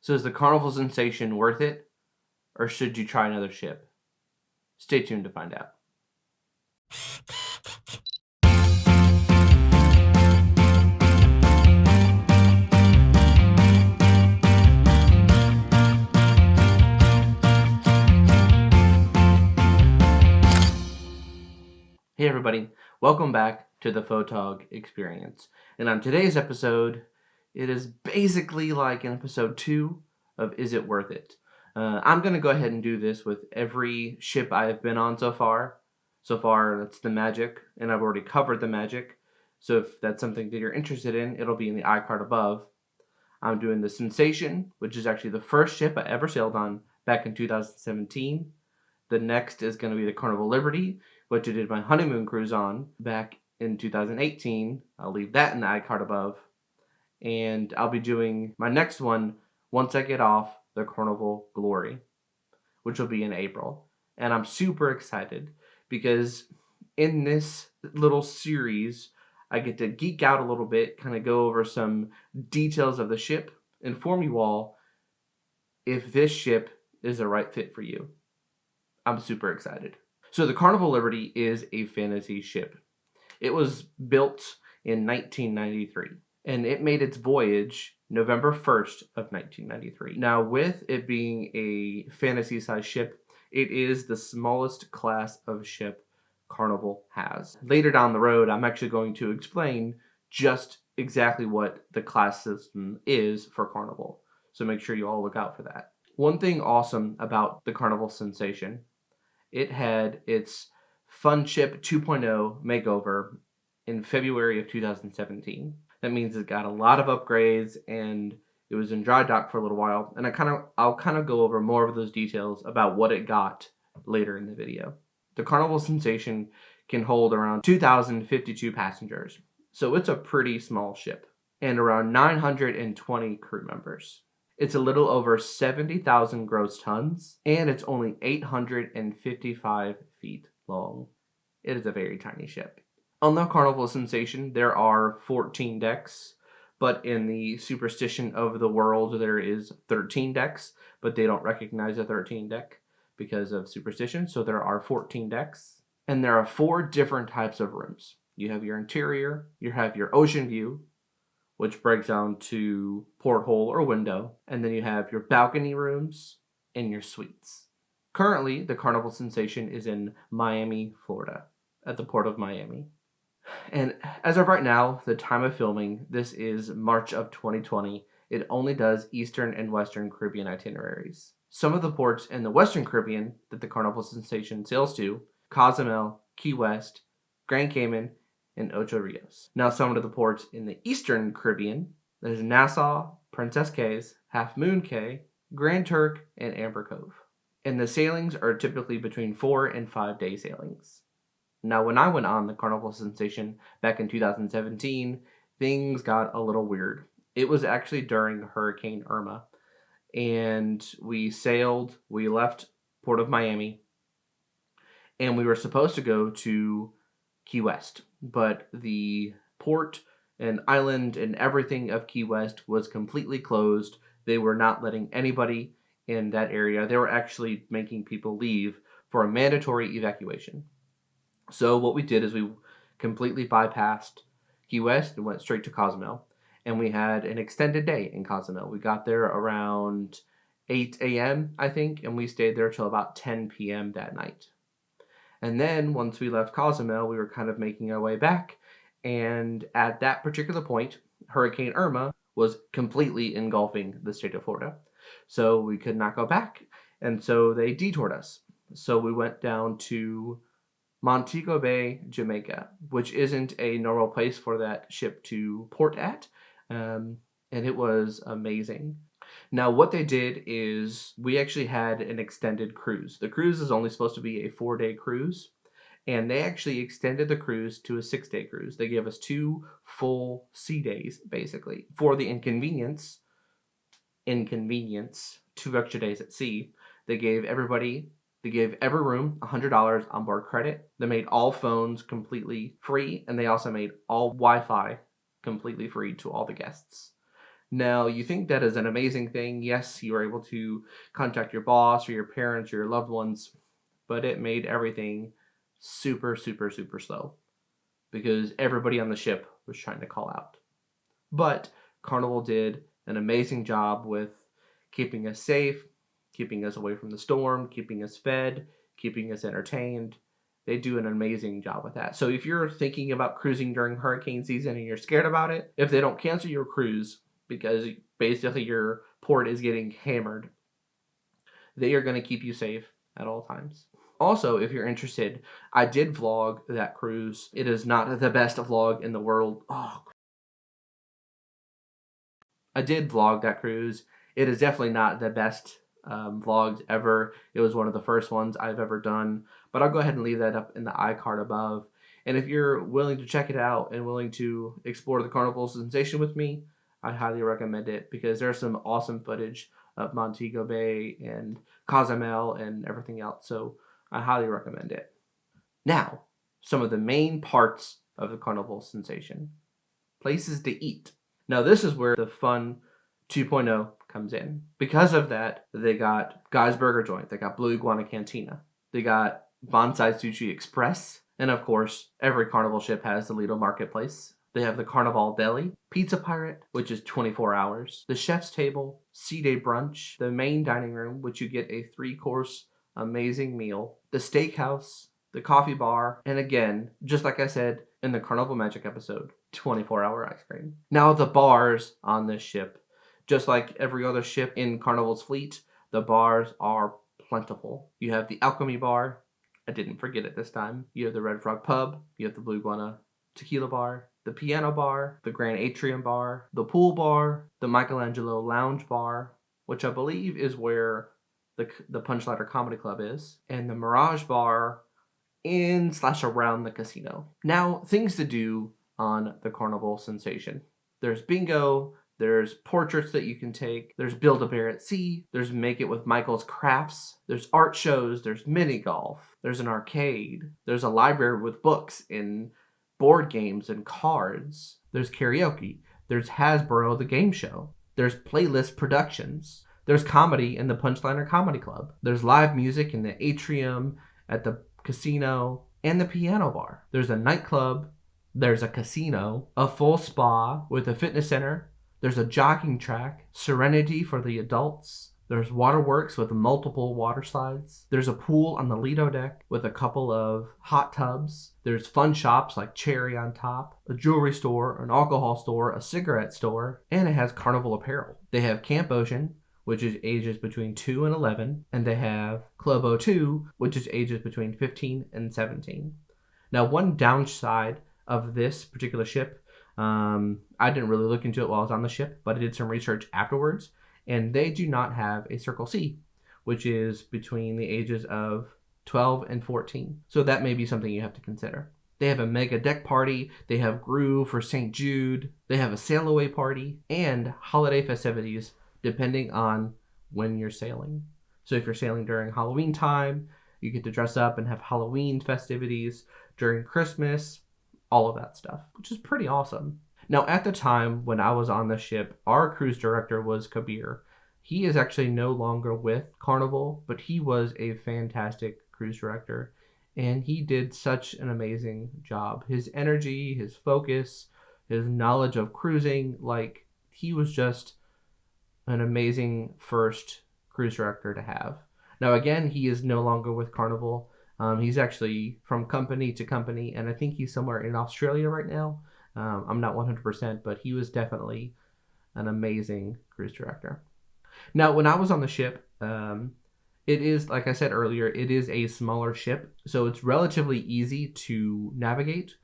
So is the Carnival Sensation worth it, or should you try another ship? Stay tuned to find out. Hey everybody, welcome back to the Photog experience. And on today's episode, it is basically like in episode 2 of Is It Worth It? I'm going to go ahead and do this with every ship I have been on so far. So far, that's the Magic, and I've already covered the Magic. So if that's something that you're interested in, it'll be in the iCard above. I'm doing the Sensation, which is actually the first ship I ever sailed on back in 2017. The next is going to be the Carnival Liberty, which I did my honeymoon cruise on back in 2018. I'll leave that in the iCard above. And I'll be doing my next one once I get off the Carnival Glory, which will be in April. And I'm super excited because in this little series, I get to geek out a little bit, kind of go over some details of the ship, inform you all if this ship is the right fit for you. I'm super excited. So the Carnival Liberty is a fantasy ship. It was built in 1993, and it made its voyage November 1st of 1993. Now, with it being a fantasy-sized ship, it is the smallest class of ship Carnival has. Later down the road, I'm actually going to explain just exactly what the class system is for Carnival. So make sure you all look out for that. One thing awesome about the Carnival Sensation, it had its Fun Ship 2.0 makeover in February of 2017. That means it got a lot of upgrades and it was in dry dock for a little while. And I'll kind of go over more of those details about what it got later in the video. The Carnival Sensation can hold around 2,052 passengers. So it's a pretty small ship and around 920 crew members. It's a little over 70,000 gross tons, and it's only 855 feet long. It is a very tiny ship. On the Carnival Sensation, there are 14 decks, but in the superstition of the world, there is 13 decks, but they don't recognize a 13 deck because of superstition, so there are 14 decks. And there are 4 different types of rooms. You have your interior, you have your ocean view, which breaks down to porthole or window, and then you have your balcony rooms and your suites. Currently, the Carnival Sensation is in Miami, Florida, at the Port of Miami. And as of right now, the time of filming, this is March of 2020. It only does Eastern and Western Caribbean itineraries. Some of the ports in the Western Caribbean that the Carnival Sensation sails to, Cozumel, Key West, Grand Cayman, and Ocho Rios. Now some of the ports in the Eastern Caribbean, there's Nassau, Princess Cays, Half Moon Cay, Grand Turk, and Amber Cove. And the sailings are typically between 4 and 5 day sailings. Now when I went on the Carnival Sensation back in 2017, things got a little weird. It was actually during Hurricane Irma, and we left Port of Miami, and we were supposed to go to Key West, but the port and island and everything of Key West was completely closed. They were not letting anybody in that area. They were actually making people leave for a mandatory evacuation. So what we did is we completely bypassed Key West and went straight to Cozumel, and we had an extended day in Cozumel. We got there around 8 a.m., I think, and we stayed there till about 10 p.m. that night. And then once we left Cozumel, we were kind of making our way back. And at that particular point, Hurricane Irma was completely engulfing the state of Florida. So we could not go back. And so they detoured us. So we went down to Montego Bay, Jamaica, which isn't a normal place for that ship to port at. And it was amazing. Now, what they did is we actually had an extended cruise. The cruise is only supposed to be a 4-day cruise, and they actually extended the cruise to a 6-day cruise. They gave us 2 full sea days, basically. For the inconvenience, 2 extra days at sea, they gave every room $100 onboard credit. They made all phones completely free, and they also made all Wi-Fi completely free to all the guests. Now, you think that is an amazing thing. Yes, you were able to contact your boss or your parents or your loved ones, but it made everything super, super, super slow because everybody on the ship was trying to call out. But Carnival did an amazing job with keeping us safe, keeping us away from the storm, keeping us fed, keeping us entertained. They do an amazing job with that. So if you're thinking about cruising during hurricane season and you're scared about it, if they don't cancel your cruise because basically your port is getting hammered, they are going to keep you safe at all times. Also, if you're interested, I did vlog that cruise. It is not the best vlog in the world. Oh, I did vlog that cruise. It is definitely not the best vlogs ever. It was one of the first ones I've ever done, but I'll go ahead and leave that up in the iCard above. And if you're willing to check it out and willing to explore the Carnival Sensation with me, I highly recommend it because there's some awesome footage of Montego Bay and Cozumel and everything else. So I highly recommend it. Now, some of the main parts of the Carnival Sensation. Places to eat. Now, this is where the fun 2.0 comes in. Because of that, they got Guy's Burger Joint, they got Blue Iguana Cantina, they got Bonsai Sushi Express, and of course, every Carnival ship has the Lido Marketplace. They have the Carnival Deli, Pizza Pirate, which is 24 hours, the Chef's Table, Sea Day Brunch, the main dining room, which you get a 3-course amazing meal, the Steakhouse, the Coffee Bar, and again, just like I said in the Carnival Magic episode, 24-hour ice cream. Now, the bars on this ship, just like every other ship in Carnival's fleet, the bars are plentiful. You have the Alchemy Bar. I didn't forget it this time. You have the Red Frog Pub. You have the Blue Iguana Tequila Bar, the Piano Bar, the Grand Atrium Bar, the Pool Bar, the Michelangelo Lounge Bar, which I believe is where the Punch Ladder Comedy Club is, and the Mirage Bar in/around the casino. Now, things to do on the Carnival Sensation. There's bingo, there's portraits that you can take, there's Build-A-Bear at Sea, there's Make It with Michael's Crafts, there's art shows, there's mini golf, there's an arcade, there's a library with books and board games and cards, there's karaoke, there's Hasbro the Game Show, there's Playlist Productions, there's comedy in the Punchliner Comedy Club, there's live music in the atrium at the casino, and the Piano Bar. There's a nightclub, there's a casino, a full spa with a fitness center, there's a jogging track, Serenity for the adults, there's waterworks with multiple water slides, there's a pool on the Lido deck with a couple of hot tubs, there's fun shops like Cherry on Top, a jewelry store, an alcohol store, a cigarette store, and it has Carnival apparel. They have Camp Ocean, which is ages between 2 and 11, and they have Club O2, which is ages between 15 and 17. Now, one downside of this particular ship, I didn't really look into it while I was on the ship, but I did some research afterwards, and they do not have a Circle C, which is between the ages of 12 and 14. So that may be something you have to consider. They have a mega deck party, they have Groove for St. Jude, they have a sail away party, and holiday festivities depending on when you're sailing. So if you're sailing during Halloween time, you get to dress up and have Halloween festivities during Christmas, all of that stuff, which is pretty awesome. Now, at the time when I was on the ship, our cruise director was Kabir. He is actually no longer with Carnival, but he was a fantastic cruise director, and he did such an amazing job. His energy, his focus, his knowledge of cruising, like, he was just an amazing first cruise director to have. Now, again, he is no longer with Carnival. He's actually from company to company, and I think he's somewhere in Australia right now. I'm not 100%, but he was definitely an amazing cruise director. Now, when I was on the ship, it is, like I said earlier, it is a smaller ship, so it's relatively easy to navigate.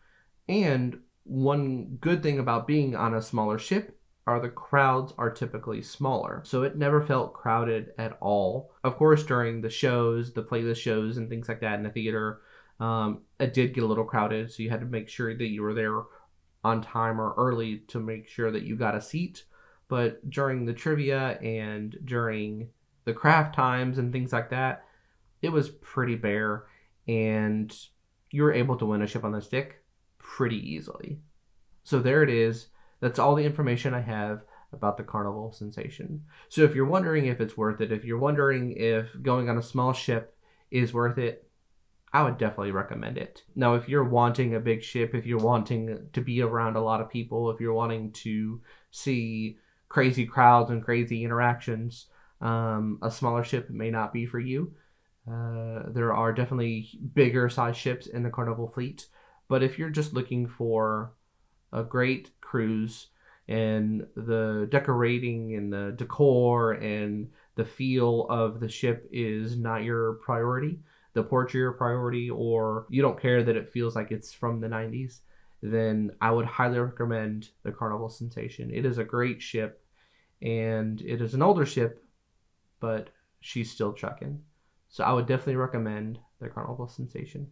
And one good thing about being on a smaller ship are the crowds are typically smaller. So it never felt crowded at all. Of course, during the shows, the playlist shows and things like that in the theater, it did get a little crowded. So you had to make sure that you were there on time or early to make sure that you got a seat. But during the trivia and during the craft times and things like that, it was pretty bare. And you were able to win a ship on the stick pretty easily. So there it is. That's all the information I have about the Carnival Sensation. So if you're wondering if it's worth it, if you're wondering if going on a small ship is worth it, I would definitely recommend it. Now, if you're wanting a big ship, if you're wanting to be around a lot of people, if you're wanting to see crazy crowds and crazy interactions, a smaller ship may not be for you. There are definitely bigger size ships in the Carnival fleet, but if you're just looking for a great cruise and the decorating and the decor and the feel of the ship is not your priority, the ports are your priority, or you don't care that it feels like it's from the 90s, then I would highly recommend the Carnival Sensation. It is a great ship, and it is an older ship, but she's still trucking. So I would definitely recommend the Carnival Sensation.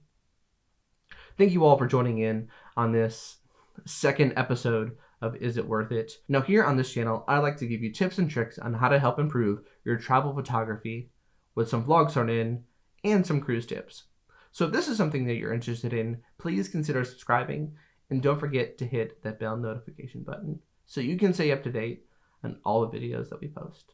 Thank you all for joining in on this second episode of Is It Worth It? Now, here on this channel, I like to give you tips and tricks on how to help improve your travel photography with some vlogs thrown in and some cruise tips. So if this is something that you're interested in, please consider subscribing and don't forget to hit that bell notification button so you can stay up to date on all the videos that we post.